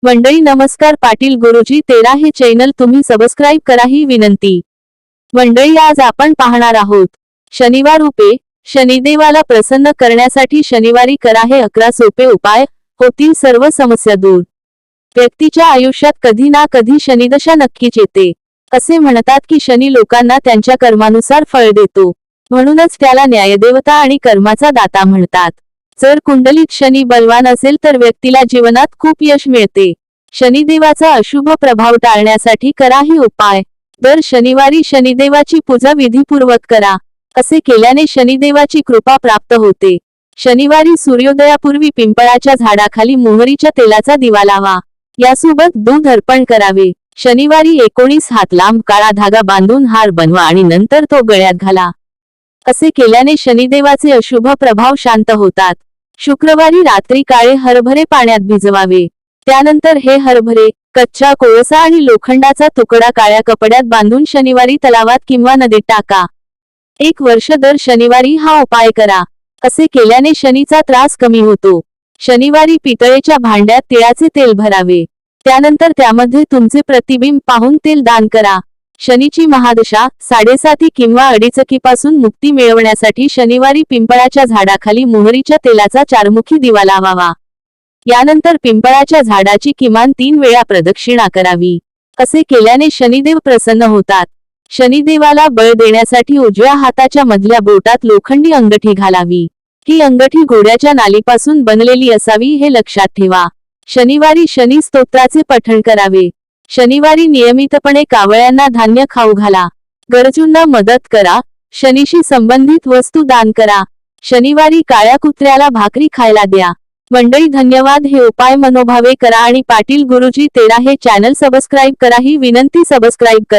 मंडळी नमस्कार, पाटील गुरुजी 13 हे चॅनल तुम्ही सबस्क्राइब करा ही विनंती। मंडळी आज आपण पाहणार आहोत शनिवार उपाय। शनिदेवाला प्रसन्न करण्यासाठी शनिवारी करा हे 11 सोपे उपाय, होतील सर्व समस्या दूर। व्यक्तीच्या आयुष्यात कधी ना कधी शनिदशा नक्कीच येते। असे म्हणतात की शनी लोकांना त्यांच्या कर्मानुसार फळ देतो, म्हणूनच त्याला न्यायदेवता आणि कर्माचा दाता म्हणतात। जर कुंडलीत शनी बलवान असेल तर व्यक्तीला जीवनात खूप यश मिळते। शनिदेवाचा अशुभ प्रभाव टाळण्यासाठी करा ही उपाय। दर शनिवारी शनिदेवाची पूजा विधीपूर्वक करा। असे केल्याने शनिदेवाची कृपा प्राप्त होते। शनिवारी सूर्योदयापूर्वी पिंपळाच्या झाडाखाली मोहरीच्या तेलाचा दिवा लावा। यासोबत दूध अर्पण करावे। शनिवारी 19 हात लांब काळा धागा बांधून हार बनवा आणि नंतर तो गळ्यात घाला। असे केल्याने शनिदेवाचे अशुभ प्रभाव शांत होतात। शुक्रवारी रात्री काळे हरभरे पाण्यात भिजवावे। त्यानंतर हे हरभरे, कच्चा कोळसा आणि लोखंडाचा तुकडा काळ्या कपड्यात बांधून शनिवारी तलावात किंवा नदीत टाका। 1 वर्ष दर शनिवारी हा उपाय करा। असे केल्याने शनीचा त्रास कमी होतो। शनिवारी पितळेच्या भांड्यात तिळाचे तेल भरावे। त्यानंतर त्यामध्ये तुमचे प्रतिबिंब पाहून तेल दान करा। शनीची महादशा, 7.5 किंवा अडीचकीपासून मुक्ती मिळवण्यासाठी शनिवारी पिंपळाच्या झाडाखाली मोहरीच्या तेलाचा 4मुखी दिवा लावावा। यानंतर पिंपळाच्या झाडाची किमान 3 वेळा प्रदक्षिणा करावी। असे केल्याने शनिदेव प्रसन्न होतात। शनिदेवाला बळ देण्यासाठी उजव्या हाताच्या मधल्या बोटात लोखंडी अंगठी घालावी। ही अंगठी घोड्याच्या नालीपासून बनलेली असावी हे लक्षात ठेवा। शनिवारी शनी स्तोत्राचे पठण करावे। शनिवारी नियमितपणे कावळ्यांना धान्य खाऊ घाला। गरजूंना मदत करा। शनीशी संबंधित वस्तू दान करा। शनिवारी काळ्या कुत्र्याला भाकरी खायला द्या। मंडळी धन्यवाद। हे उपाय मनोभावे करा आणि पाटील गुरुजी 13 हे चॅनल सबस्क्राइब करा ही विनंती। सबस्क्राइब करा।